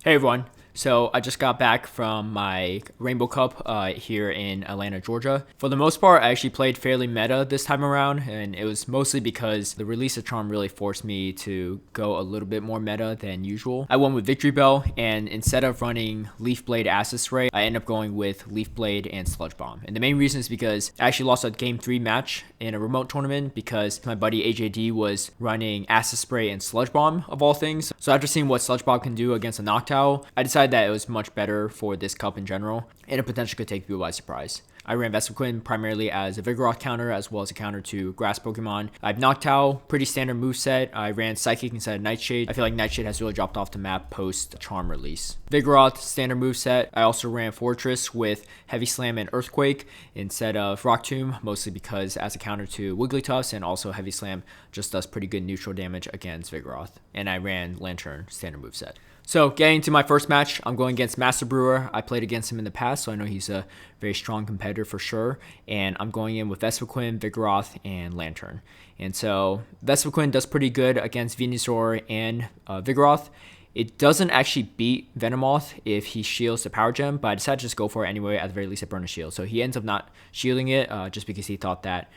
Hey everyone. So I just got back from my Rainbow Cup here in Atlanta, Georgia. For the most part, I actually played fairly meta this time around, and it was mostly because the release of Charm really forced me to go a little bit more meta than usual. I went with Victory Bell, and instead of running Leaf Blade Acid Spray, I ended up going with Leaf Blade and Sludge Bomb. And the main reason is because I actually lost a Game 3 match in a remote tournament because my buddy AJD was running Acid Spray and Sludge Bomb, of all things. So after seeing what Sludge Bomb can do against a Noctowl, I decided that it was much better for this cup in general, and it potentially could take people by surprise. I ran Vespiquen primarily as a Vigoroth counter as well as a counter to grass Pokemon. I have Noctowl, pretty standard moveset. I ran Psychic instead of Nightshade. I feel like Nightshade has really dropped off the map post Charm release. Vigoroth, standard moveset. I also ran Fortress with Heavy Slam and Earthquake instead of Rock Tomb, mostly because as a counter to Wigglytuffs, and also Heavy Slam just does pretty good neutral damage against Vigoroth. And I ran Lantern, standard moveset. So getting to my first match, I'm going against Master Brewer. I played against him in the past, so I know he's a very strong competitor for sure. And I'm going in with Vespiquen, Vigoroth, and Lantern. And so Vespiquen does pretty good against Venusaur and Vigoroth. It doesn't actually beat Venomoth if he shields the Power Gem, but I decided to just go for it anyway. At the very least, it burned a shield. So he ends up not shielding it just because he thought that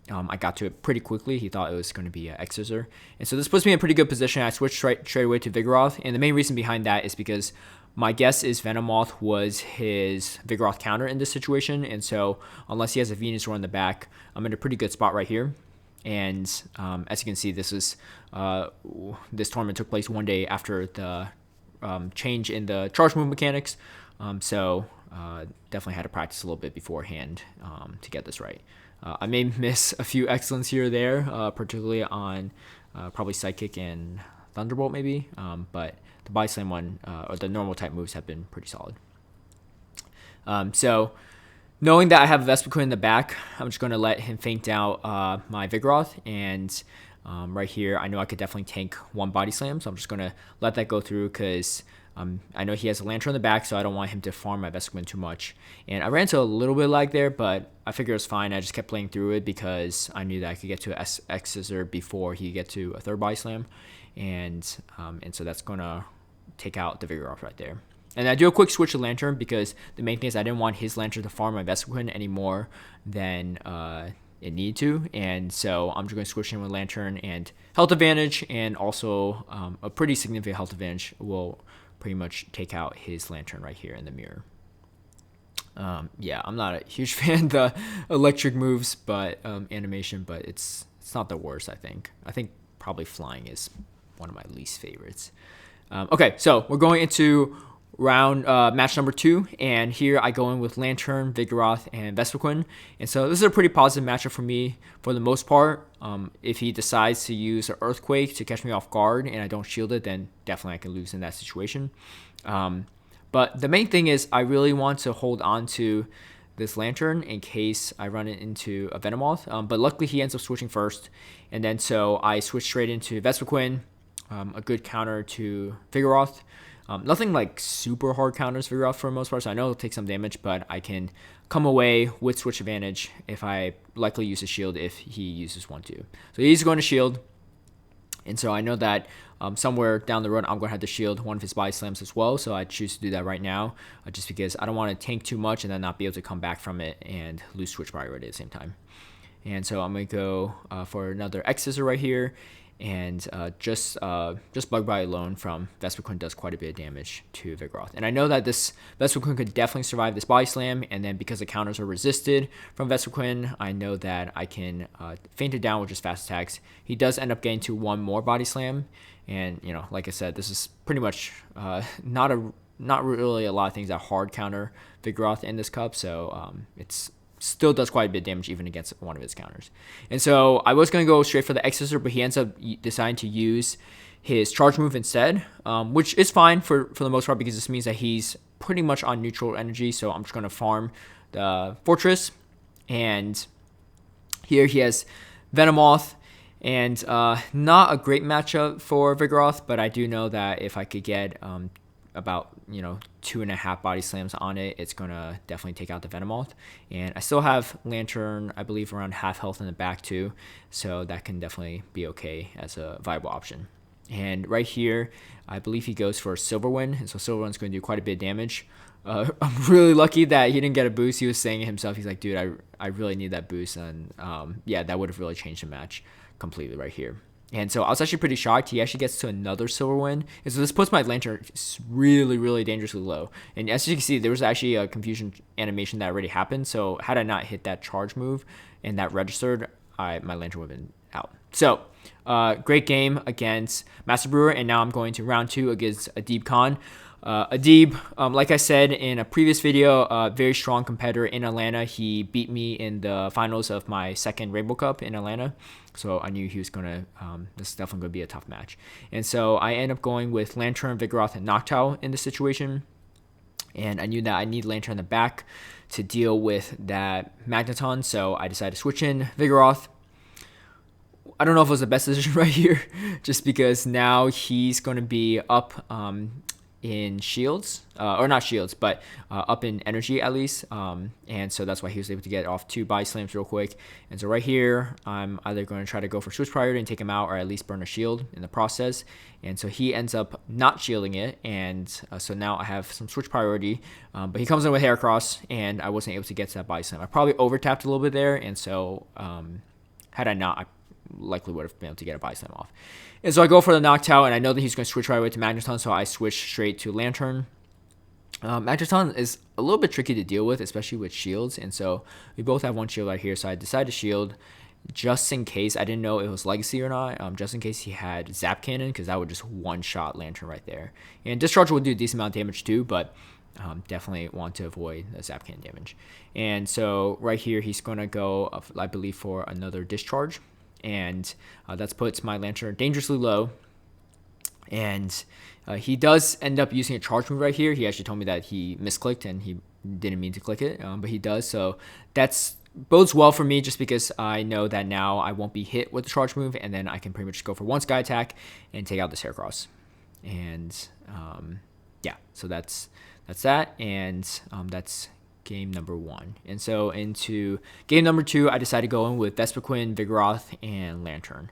I got to it pretty quickly. He thought it was going to be an X-Scissor. And so this puts me in a pretty good position. I switched straight away to Vigoroth. And the main reason behind that is because my guess is Venomoth was his Vigoroth counter in this situation. And so unless he has a Venusaur in the back, I'm in a pretty good spot right here. And as you can see, this tournament took place one day after the change in the charge move mechanics. So definitely had to practice a little bit beforehand to get this right. I may miss a few excellence here or there, particularly on probably Psychic and Thunderbolt maybe, but the Body Slam one, or the normal type moves have been pretty solid. So knowing that I have Vespiquen in the back, I'm just going to let him feint out my Vigoroth, and right here I know I could definitely tank one Body Slam, so I'm just going to let that go through because I know he has a Lantern in the back, so I don't want him to farm my Vespiquen too much. And I ran into a little bit of lag there, but I figured it was fine. I just kept playing through it because I knew that I could get to an X-Scissor before he get to a third Body Slam. And so that's going to take out the Vigoroth right there. And I do a quick switch to Lantern because the main thing is I didn't want his Lantern to farm my Vespiquen any more than it needed to. And so I'm just going to switch in with Lantern, and health advantage and also a pretty significant health advantage will pretty much take out his Lantern right here in the mirror. Yeah, I'm not a huge fan of the electric moves, but animation, but it's not the worst. I think probably flying is one of my least favorites. Okay, so we're going into round match number 2, and here I go in with Lantern, Vigoroth, and Vespiquen. And so this is a pretty positive matchup for me for the most part. If he decides to use an Earthquake to catch me off guard and I don't shield it, then definitely I can lose in that situation. But the main thing is I really want to hold on to this Lantern in case I run it into a Venomoth. But luckily he ends up switching first, and then so I switch straight into Vespiquen, a good counter to Vigoroth. Nothing like super hard counters Vigoroth for the most part, so I know it'll take some damage, but I can come away with switch advantage if I likely use a shield if he uses one too. So he's going to shield, and so I know that somewhere down the road I'm going to have to shield one of his Body Slams as well, so I choose to do that right now just because I don't want to tank too much and then not be able to come back from it and lose switch priority at the same time. And so I'm going to go for another X-Scissor right here. And just Bug Bite alone from Vespiquen does quite a bit of damage to Vigoroth. And I know that this Vespiquen could definitely survive this Body Slam, and then because the counters are resisted from Vespiquen, I know that I can feint it down with just fast attacks. He does end up getting to one more Body Slam, and like I said, this is pretty much not really a lot of things that hard counter Vigoroth in this cup, so it's still does quite a bit of damage even against one of his counters. And so I was going to go straight for the X-Scissor, but he ends up deciding to use his charge move instead, which is fine for the most part because this means that he's pretty much on neutral energy. So I'm just going to farm the Fortress. And here he has Venomoth, and not a great matchup for Vigoroth, but I do know that if I could get about 2.5 Body Slams on it, it's gonna definitely take out the Venomoth. And I still have Lantern, I believe, around half health in the back too, so that can definitely be okay as a viable option. And right here, I believe he goes for a Silver Wind, and so Silver Wind's going to do quite a bit of damage. I'm really lucky that he didn't get a boost. He was saying it himself. He's like, dude, I really need that boost. And yeah, that would have really changed the match completely right here. And so I was actually pretty shocked. He actually gets to another Silver Wind. And so this puts my Lantern really, really dangerously low. And as you can see, there was actually a confusion animation that already happened. So had I not hit that charge move and that registered, my Lantern would have been out. So great game against Master Brewer. And now I'm going to round 2 against Adib Khan. Adib, like I said in a previous video, a very strong competitor in Atlanta. He beat me in the finals of my second Rainbow Cup in Atlanta. So I knew he was going to, this is definitely going to be a tough match. And so I end up going with Lantern, Vigoroth, and Noctowl in this situation. And I knew that I need Lantern in the back to deal with that Magneton. So I decided to switch in Vigoroth. I don't know if it was the best decision right here, just because now he's going to be up in shields, or not shields, but up in energy at least. And so that's why he was able to get off 2 body slams real quick. And so right here, I'm either going to try to go for switch priority and take him out, or at least burn a shield in the process. And so he ends up not shielding it. And so now I have some switch priority, but he comes in with Heracross, and I wasn't able to get to that body slam. I probably over tapped a little bit there. And so had I not, I likely would have been able to get a body slam off. And so I go for the Noctowl, and I know that he's going to switch right away to Magneton, so I switch straight to Lantern. Magneton is a little bit tricky to deal with, especially with shields, and so we both have 1 shield right here, so I decided to shield just in case. I didn't know it was Legacy or not, just in case he had Zap Cannon, because that would just one-shot Lantern right there. And Discharge will do a decent amount of damage too, but definitely want to avoid the Zap Cannon damage. And so right here, he's going to go, I believe, for another Discharge. And that puts my Lantern dangerously low. And he does end up using a charge move right here. He actually told me that he misclicked and he didn't mean to click it, but he does. So that's bodes well for me, just because I know that now I won't be hit with the charge move, and then I can pretty much go for 1 Sky Attack and take out this Heracross. And yeah, so that's that, and that's game number 1. And so into game number 2, I decided to go in with Vespiquen, Vigoroth, and Lantern.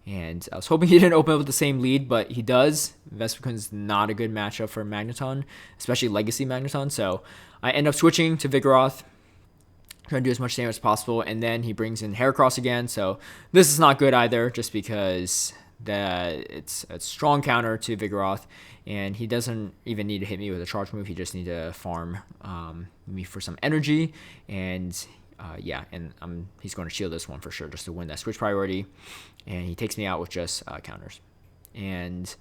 And I was hoping he didn't open up with the same lead, but he does. Vespiquen's not a good matchup for Magneton, especially Legacy Magneton. So I end up switching to Vigoroth, trying to do as much damage as possible, and then he brings in Heracross again. So this is not good either, just because it's a strong counter to Vigoroth, and he doesn't even need to hit me with a charge move. He just needs to farm me for some energy, and yeah, and he's going to shield this one for sure just to win that switch priority, and he takes me out with just counters. And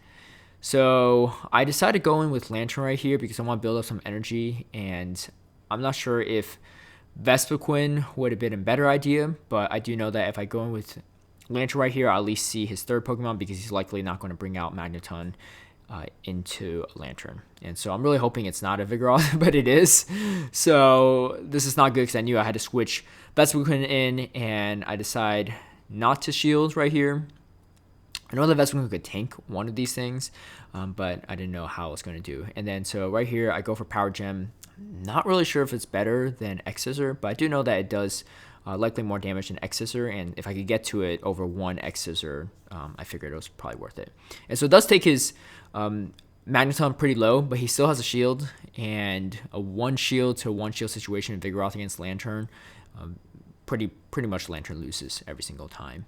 so I decided to go in with Lantern right here because I want to build up some energy, and I'm not sure if Vespiquen would have been a better idea, but I do know that if I go in with Lantern right here, I'll at least see his 3rd Pokemon, because he's likely not going to bring out Magneton into Lantern. And so I'm really hoping it's not a Vigoroth, but it is. So this is not good, because I knew I had to switch Vespiquen in, and I decide not to shield right here. I know that Vespiquen could tank one of these things, but I didn't know how it's going to do. And then so right here, I go for Power Gem. Not really sure if it's better than X-Scissor, but I do know that it does likely more damage than X-Scissor, and if I could get to it over 1 X-Scissor, I figured it was probably worth it. And so it does take his Magneton pretty low, but he still has a shield, and a 1 shield to 1 shield situation in Vigoroth against Lantern, pretty much Lantern loses every single time.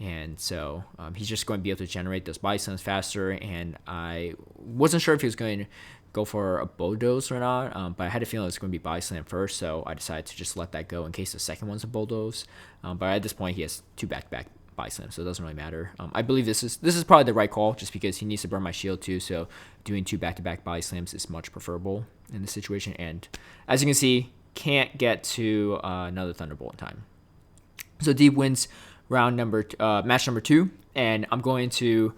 And so he's just going to be able to generate those body slams faster, and I wasn't sure if he was going to go for a Bulldoze or not, but I had a feeling it was going to be body slam first, so I decided to just let that go in case the second one's a Bulldoze. But at this point, he has 2 back-to-back body slams, so it doesn't really matter. I believe this is probably the right call, just because he needs to burn my shield too, so doing 2 back-to-back body slams is much preferable in this situation. And as you can see, can't get to another Thunderbolt in time. So Deep wins match number 2, and I'm going to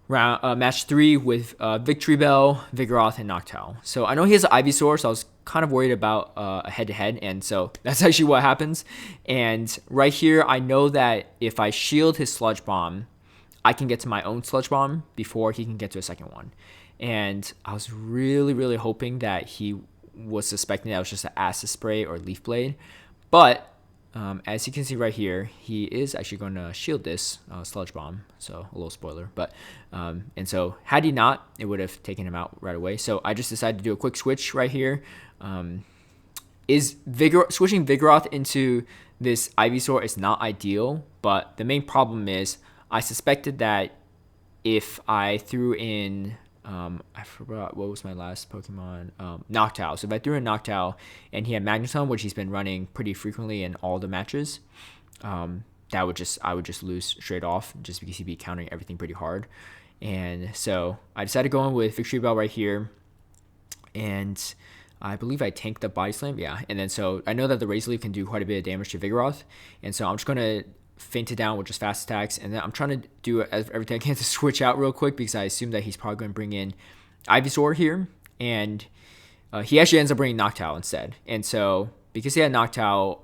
match 3 with Victory Bell, Vigoroth, and Noctowl. So I know he has an Ivysaur, so I was kind of worried about a head-to-head, and so that's actually what happens. And right here, I know that if I shield his Sludge Bomb, I can get to my own Sludge Bomb before he can get to a second one. And I was really, really hoping that he was suspecting that it was just an Acid Spray or Leaf Blade, but as you can see right here, he is actually going to shield this Sludge Bomb. So a little spoiler, but and so had he not, it would have taken him out right away. So I just decided to do a quick switch right here. Switching Vigoroth into this Ivysaur is not ideal, but the main problem is I suspected that if I threw in I forgot what was my last Pokemon, Noctowl. So if I threw in Noctowl and he had Magneton, which he's been running pretty frequently in all the matches, I would just lose straight off just because he'd be countering everything pretty hard. And so I decided to go in with Victory Bell right here, and I believe I tanked the Body Slam, yeah. And then so I know that the Razor Leaf can do quite a bit of damage to Vigoroth, and so I'm just gonna feint it down with just fast attacks, and then I'm trying to do everything I can to switch out real quick because I assume that he's probably going to bring in Ivysaur here, and he actually ends up bringing Noctowl instead. And so because he had Noctowl,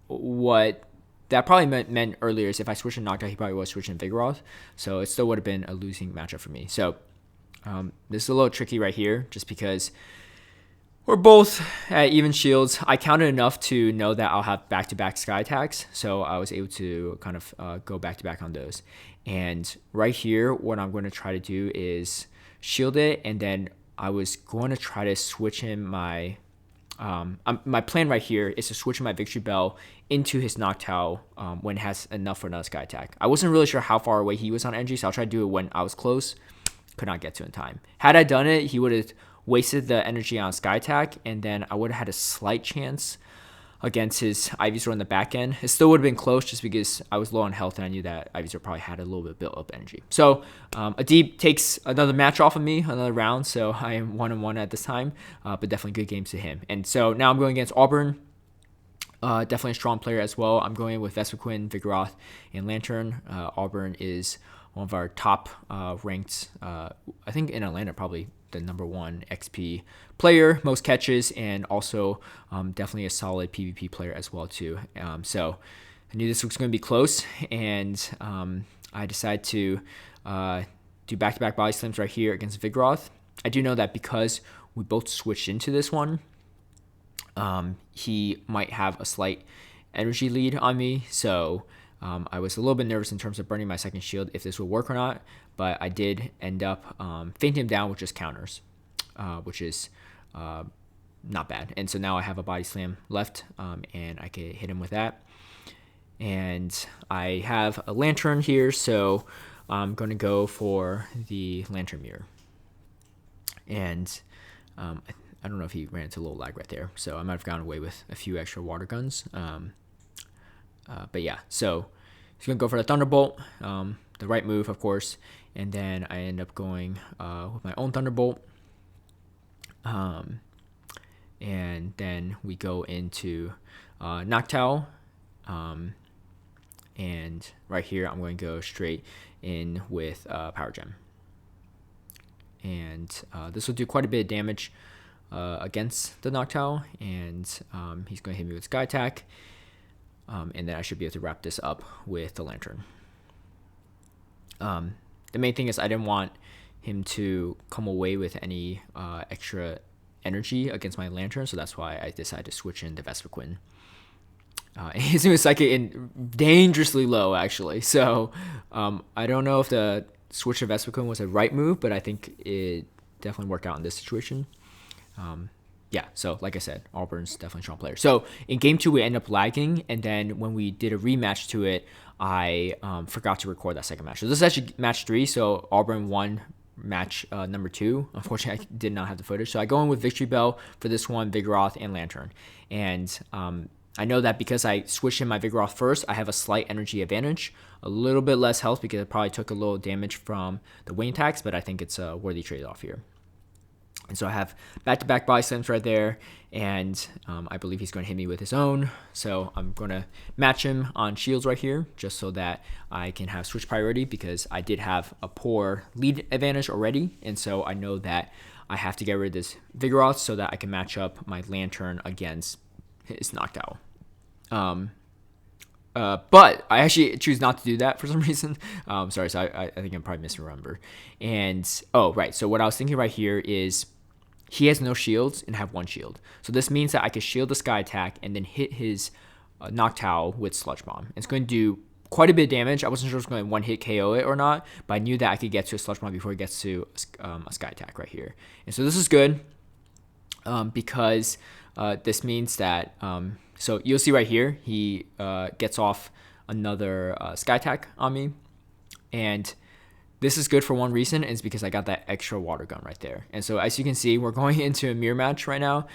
what that probably meant earlier is if I switched to Noctowl, he probably was switching Vigoroth, so it still would have been a losing matchup for me. So this is a little tricky right here just because we're both at even shields. I counted enough to know that I'll have back-to-back Sky attacks, so I was able to kind of go back-to-back on those. And right here, what I'm going to try to do is shield it, and then I was going to try to switch in my plan right here is to switch my Victory Bell into his Noctowl when it has enough for another Sky attack. I wasn't really sure how far away he was on energy, so I'll try to do it when I was close. Could not get to in time. Had I done it, he would have wasted the energy on Sky attack, and then I would have had a slight chance against his Ivysaur in the back end. It still would have been close just because I was low on health and I knew that Ivysaur probably had a little bit built up energy. So Adib takes another match off of me, another round, so I am 1-1 at this time, but definitely good games to him. And so now I'm going against Auburn. Definitely a strong player as well. I'm going with Vespiquen, Vigoroth, and Lantern. Auburn is one of our top ranked, I think in Atlanta, probably the #1 XP player, most catches, and also definitely a solid PvP player as well too. So I knew this was going to be close, and I decided to do back-to-back Body Slams right here against Vigoroth. I do know that because we both switched into this one, he might have a slight energy lead on me, so I was a little bit nervous in terms of burning my second shield if this would work or not, but I did end up fainting him down with just counters, which is not bad. And so now I have a Body Slam left, and I can hit him with that. And I have a Lantern here, so I'm going to go for the Lantern Mirror. And I don't know if he ran into a little lag right there, so I might have gone away with a few extra water guns. But yeah, so he's going to go for the Thunderbolt, the right move, of course, and then I end up going with my own Thunderbolt. And then we go into Noctowl, and right here I'm going to go straight in with Power Gem. And this will do quite a bit of damage against the Noctowl, and he's going to hit me with Sky Attack. And then I should be able to wrap this up with the Lantern. The main thing is I didn't want him to come away with any extra energy against my Lantern, so that's why I decided to switch in the Vespiquen. His new Psychic in dangerously low, actually. So I don't know if the switch to Vespiquen was a right move, but I think it definitely worked out in this situation. Yeah, so like I said, Auburn's definitely a strong player. So in game 2, we end up lagging, and then when we did a rematch to it, I forgot to record that second match. So this is actually match 3, so Auburn won match number 2. Unfortunately, I did not have the footage. So I go in with Victory Bell for this one, Vigoroth, and Lantern. And I know that because I switched in my Vigoroth first, I have a slight energy advantage, a little bit less health because I probably took a little damage from the wing attacks, but I think it's a worthy trade-off here. And so I have back-to-back Body Slams right there, and I believe he's going to hit me with his own. So I'm going to match him on shields right here just so that I can have switch priority because I did have a poor lead advantage already. And so I know that I have to get rid of this Vigoroth so that I can match up my Lantern against his Noctowl. But I actually choose not to do that for some reason. Sorry, so I think I'm probably misremembered. And, oh, right, so what I was thinking right here is he has no shields and have 1 shield. So this means that I could shield the Sky attack and then hit his Noctowl with Sludge Bomb. It's going to do quite a bit of damage. I wasn't sure if it was going to one hit KO it or not, but I knew that I could get to a Sludge Bomb before it gets to a Sky Attack right here. And so this is good because this means that, so you'll see right here, he gets off another Sky Attack on me. And this is good for one reason, is because I got that extra water gun right there. And so as you can see, we're going into a mirror match right now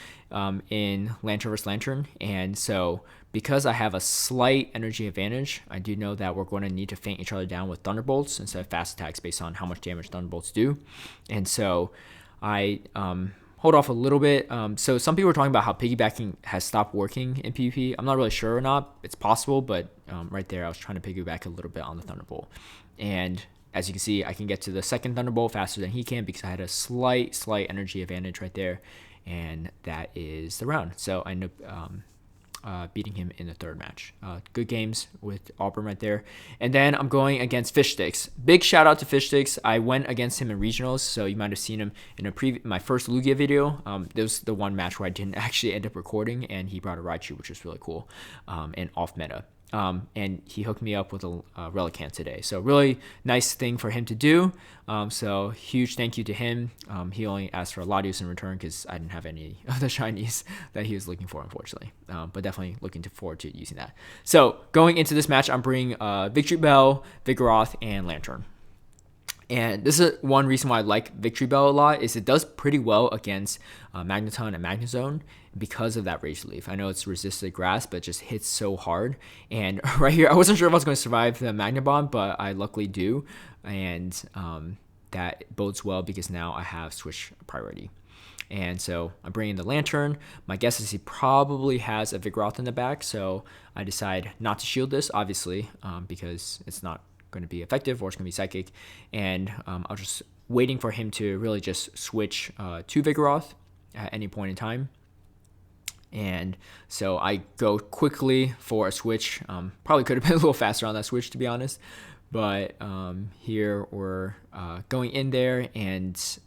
in Lantern versus Lantern. And so because I have a slight energy advantage, I do know that we're going to need to feint each other down with Thunderbolts instead of fast attacks based on how much damage Thunderbolts do. And so I hold off a little bit. So some people are talking about how piggybacking has stopped working in PvP. I'm not really sure or not. It's possible, but right there I was trying to piggyback a little bit on the Thunderbolt. And as you can see, I can get to the second Thunderbolt faster than he can because I had a slight energy advantage right there. And that is the round. So I end up beating him in the third match. Good games with Auburn right there. And then I'm going against Fishsticks. Big shout out to Fishsticks. I went against him in regionals, so you might have seen him in my first Lugia video. This was the one match where I didn't actually end up recording, and he brought a Raichu, which was really cool, and off meta. And he hooked me up with a Relicanth today. So really nice thing for him to do. So huge thank you to him. He only asked for a Latios in return because I didn't have any of the shinies that he was looking for, unfortunately. But definitely looking forward to using that. So going into this match, I'm bringing Victory Bell, Vigoroth, and Lantern. And this is one reason why I like Victory Bell a lot, is it does pretty well against Magneton and Magnezone because of that Rage Leaf. I know it's resisted grass, but it just hits so hard. And right here, I wasn't sure if I was going to survive the Magna Bomb, but I luckily do. And that bodes well because now I have switch priority. And so I'm bringing the Lantern. My guess is he probably has a Vigoroth in the back, so I decide not to shield this, obviously, because it's not going to be effective or it's going to be psychic. And I'm just waiting for him to really just switch to Vigoroth at any point in time. And so I go quickly for a switch. Probably could have been a little faster on that switch, to be honest. But here we're going in there, and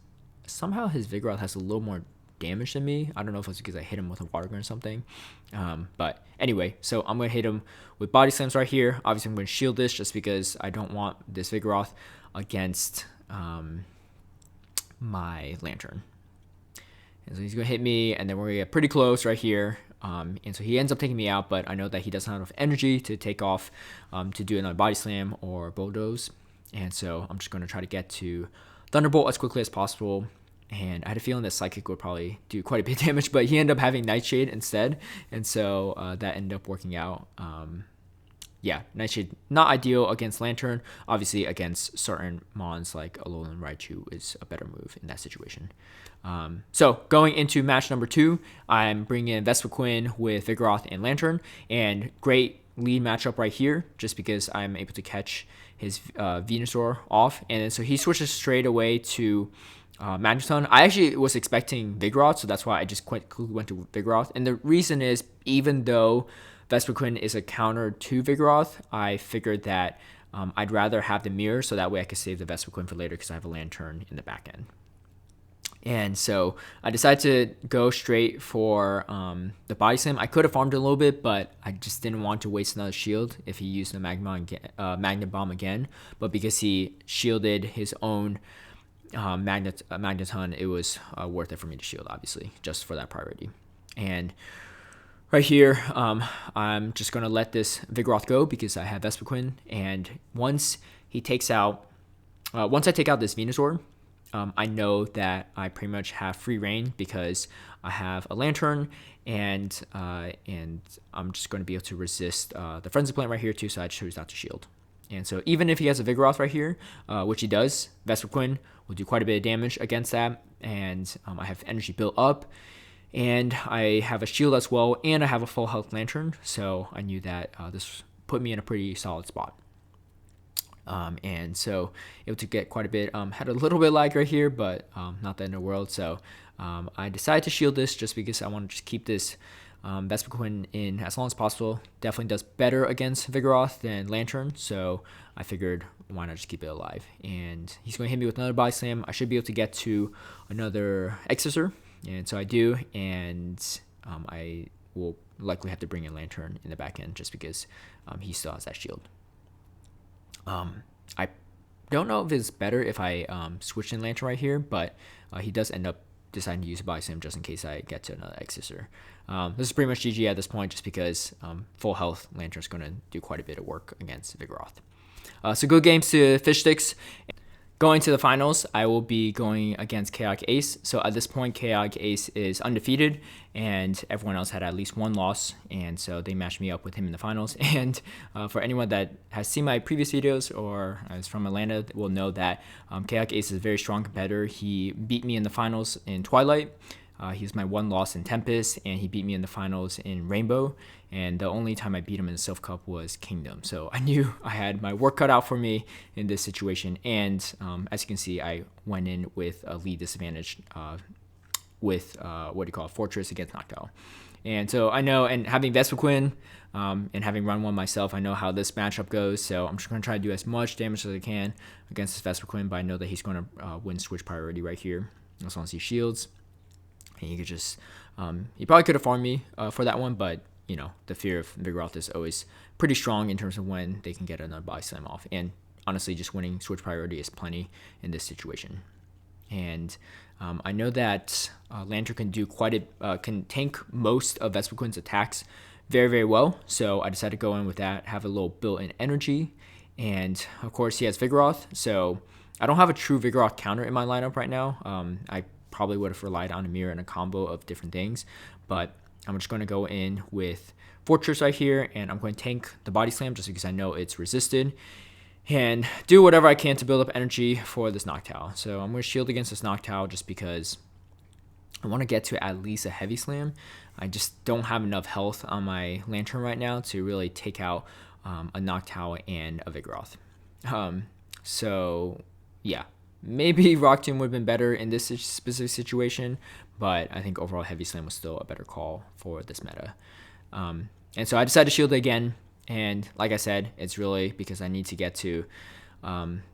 somehow his Vigoroth has a little more damage than me. I don't know if it's because I hit him with a water gun or something. But anyway, so I'm going to hit him with Body Slams right here. Obviously, I'm going to shield this just because I don't want this Vigoroth against my Lantern. And so he's going to hit me, and then we're going to get pretty close right here. And so he ends up taking me out, but I know that he doesn't have enough energy to take off to do another Body Slam or Bulldoze. And so I'm just going to try to get to Thunderbolt as quickly as possible. And I had a feeling that Psychic would probably do quite a bit of damage, but he ended up having Nightshade instead. And so that ended up working out. Yeah, Nightshade, not ideal against Lantern. Obviously, against certain mons like Alolan Raichu is a better move in that situation. So going into match number 2, I'm bringing in Vespiquen with Vigoroth and Lantern. And great lead matchup right here, just because I'm able to catch his Venusaur off. And then, so he switches straight away to Magneton. I actually was expecting Vigoroth, so that's why I just quickly went to Vigoroth. And the reason is, even though Vespiquen is a counter to Vigoroth, I figured that I'd rather have the mirror so that way I could save the Vespiquen for later because I have a Lantern in the back end. And so I decided to go straight for the Body Slam. I could have farmed it a little bit, but I just didn't want to waste another shield if he used the Magna Bomb again. But because he shielded his own Magneton, it was worth it for me to shield, obviously, just for that priority. And right here, I'm just going to let this Vigoroth go because I have Vespiquen. And once I take out this Venusaur, I know that I pretty much have free reign because I have a Lantern, and I'm just going to be able to resist the Frenzy Plant right here too, so I choose not to shield. And so even if he has a Vigoroth right here, which he does, Vespiquen will do quite a bit of damage against that, and I have energy built up, and I have a shield as well, and I have a full health Lantern, so I knew that this put me in a pretty solid spot. And so able to get quite a bit, had a little bit of lag right here, but not the end of the world. So I decided to shield this just because I want to just keep this Vespiquen in as long as possible. Definitely does better against Vigoroth than Lantern, so I figured why not just keep it alive. And he's going to hit me with another Body Slam. I should be able to get to another Exorcer, and so I do, and I will likely have to bring in Lantern in the back end just because he still has that shield. I don't know if it's better if I switch in Lantern right here, but he does end up deciding to use a body slam just in case I get to another X-Scissor. This is pretty much GG at this point just because full health Lantern is going to do quite a bit of work against Vigoroth. So good games to Fishsticks. Going to the finals, I will be going against Chaotic Ace. So at this point, Chaotic Ace is undefeated, and everyone else had at least one loss, and so they matched me up with him in the finals. And for anyone that has seen my previous videos or is from Atlanta will know that Chaotic Ace is a very strong competitor. He beat me in the finals in Twilight. He's my one loss in Tempest, and he beat me in the finals in Rainbow. And the only time I beat him in the Silph Cup was Kingdom. So I knew I had my work cut out for me in this situation. And as you can see, I went in with a lead disadvantage with Fortress against Noctowl. And so I know, and having Vespiquen and having run one myself, I know how this matchup goes. So I'm just going to try to do as much damage as I can against this Vespiquen, but I know that he's going to win switch priority right here as long as he shields. And you could just, he probably could have farmed me for that one, but you know, the fear of Vigoroth is always pretty strong in terms of when they can get another body slam off. And honestly, just winning switch priority is plenty in this situation. And I know that Lantern can do can tank most of Vespiquen's attacks very, very well. So I decided to go in with that, have a little built-in energy. And of course, he has Vigoroth. So I don't have a true Vigoroth counter in my lineup right now. I probably would have relied on a mirror and a combo of different things, but I'm just going to go in with Fortress right here, and I'm going to tank the body slam just because I know it's resisted, and do whatever I can to build up energy for this Noctowl. So I'm going to shield against this Noctowl just because I want to get to at least a heavy slam. I just don't have enough health on my Lantern right now to really take out a Noctowl and a Vigoroth. So yeah. Maybe Rock Tomb would have been better in this specific situation, but I think overall Heavy Slam was still a better call for this meta. And so I decided to shield it again, and like I said, it's really because I need to get to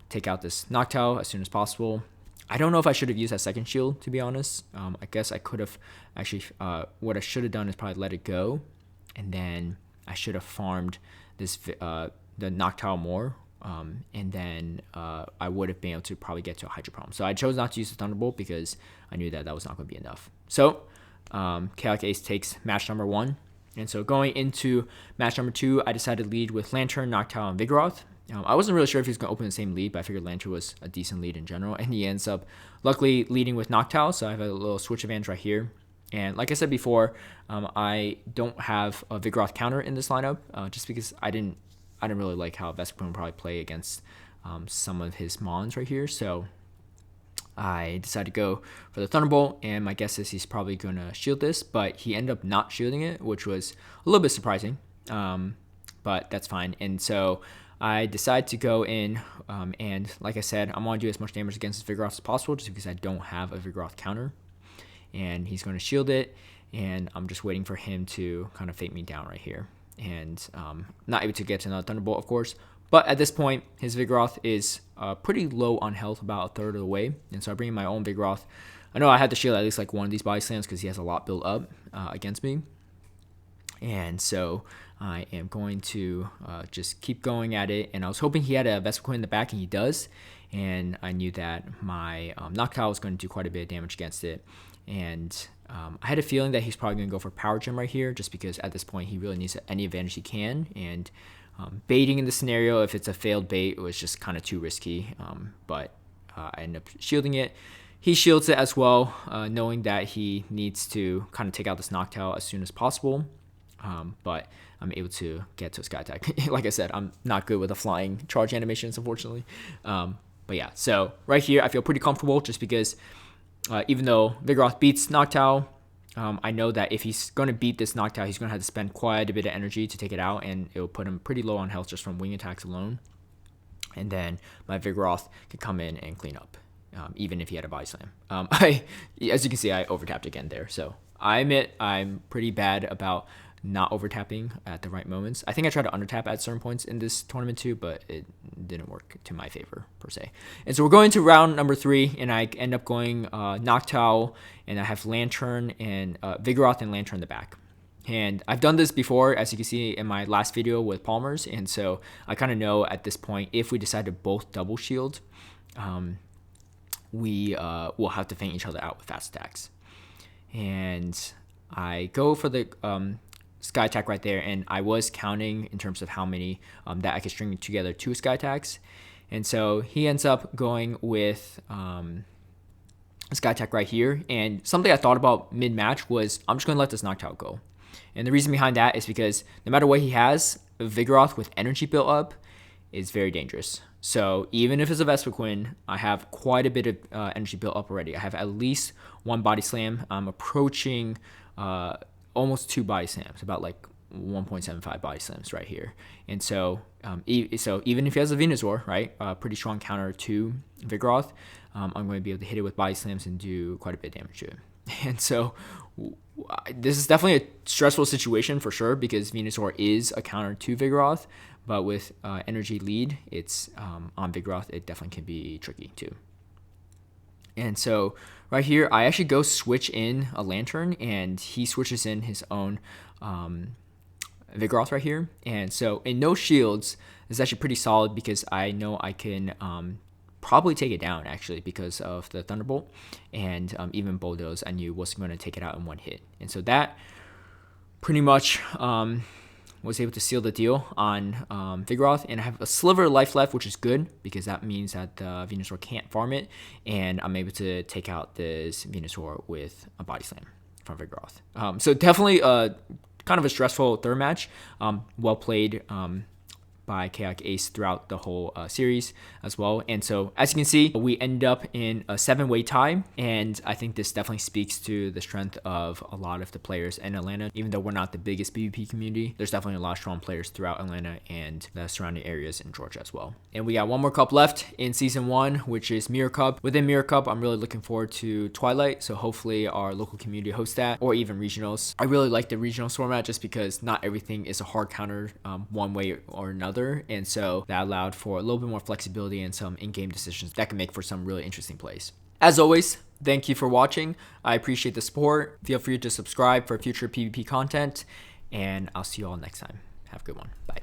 take out this Noctowl as soon as possible. I don't know if I should have used that second shield, to be honest. I guess I could have actually, what I should have done is probably let it go, and then I should have farmed this the Noctowl more. And then I would have been able to probably get to a Hydro Pump. So I chose not to use the Thunderbolt because I knew that that was not going to be enough. So Chaotic Ace takes match number 1. And so going into match number 2, I decided to lead with Lantern, Noctowl, and Vigoroth. I wasn't really sure if he was going to open the same lead, but I figured Lantern was a decent lead in general. And he ends up luckily leading with Noctowl, so I have a little switch advantage right here. And like I said before, I don't have a Vigoroth counter in this lineup just because I didn't really like how Vespiquen would probably play against some of his Mons right here. So I decided to go for the Thunderbolt, and my guess is he's probably going to shield this, but he ended up not shielding it, which was a little bit surprising, but that's fine. And so I decided to go in, and like I said, I want to do as much damage against this Vigoroth as possible just because I don't have a Vigoroth counter. And he's going to shield it, and I'm just waiting for him to kind of fake me down right here. And not able to get to another Thunderbolt, of course. But at this point, his Vigoroth is pretty low on health, about a third of the way. And so I bring in my own Vigoroth. I know I had to shield at least like one of these body slams because he has a lot built up against me. And so I am going to just keep going at it. And I was hoping he had a Vespiquen in the back, and he does. And I knew that my Noctowl was going to do quite a bit of damage against it. And I had a feeling that he's probably going to go for Power Gem right here, just because at this point he really needs any advantage he can. And baiting in the scenario, if it's a failed bait, was just kind of too risky. But I end up shielding it. He shields it as well, knowing that he needs to kind of take out this Noctowl as soon as possible. But I'm able to get to a Sky Attack. Like I said, I'm not good with the flying charge animations, unfortunately. But yeah, so right here I feel pretty comfortable just because even though Vigoroth beats Noctowl, I know that if he's going to beat this Noctowl, he's going to have to spend quite a bit of energy to take it out, and it will put him pretty low on health just from wing attacks alone. And then my Vigoroth can come in and clean up, even if he had a body slam. As you can see, I overtapped again there. So I admit I'm pretty bad about not overtapping at the right moments. I think I tried to undertap at certain points in this tournament too, but it didn't work to my favor per se. And so we're going to round number 3, and I end up going Noctowl, and I have Lantern and Vigoroth and Lantern in the back. And I've done this before, as you can see in my last video with Palmer's, and so I kind of know at this point, if we decide to both double shield, we will have to feint each other out with fast attacks. And I go for the sky attack right there, and I was counting in terms of how many that I could string together 2 sky attacks. And so he ends up going with sky attack right here. And something I thought about mid-match was, I'm just going to let this Noctowl go. And the reason behind that is because no matter what he has, Vigoroth with energy built up is very dangerous. So even if it's a Vespiquen, I have quite a bit of energy built up already. I have at least 1 body slam. I'm approaching almost 2 body slams, about like 1.75 body slams right here. And so even if he has a Venusaur, right, a pretty strong counter to Vigoroth, I'm going to be able to hit it with body slams and do quite a bit of damage to it. And so this is definitely a stressful situation for sure, because Venusaur is a counter to Vigoroth, but with energy lead, it's on Vigoroth, it definitely can be tricky too. And so right here, I actually go switch in a Lantern, and he switches in his own Vigoroth right here. And so in no shields, it's actually pretty solid, because I know I can probably take it down actually because of the Thunderbolt, and even Bulldoze I knew was going to take it out in 1 hit. And so that pretty much was able to seal the deal on Vigoroth, and I have a sliver of life left, which is good because that means that Venusaur can't farm it, and I'm able to take out this Venusaur with a body slam from Vigoroth. So definitely kind of a stressful third match. Well played by Chaotic Ace throughout the whole series as well. And so as you can see, we end up in a 7-way tie, and I think this definitely speaks to the strength of a lot of the players in Atlanta. Even though we're not the biggest PvP community, there's definitely a lot of strong players throughout Atlanta and the surrounding areas in Georgia as well. And we got 1 more cup left in season 1, which is Mirror Cup. Within Mirror Cup, I'm really looking forward to Twilight, so hopefully our local community hosts that, or even regionals. I really like the regionals format just because not everything is a hard counter one way or another. And so that allowed for a little bit more flexibility and some in-game decisions that can make for some really interesting plays. As always, thank you for watching. I appreciate the support. Feel free to subscribe for future PvP content, and I'll see you all next time. Have a good one. Bye.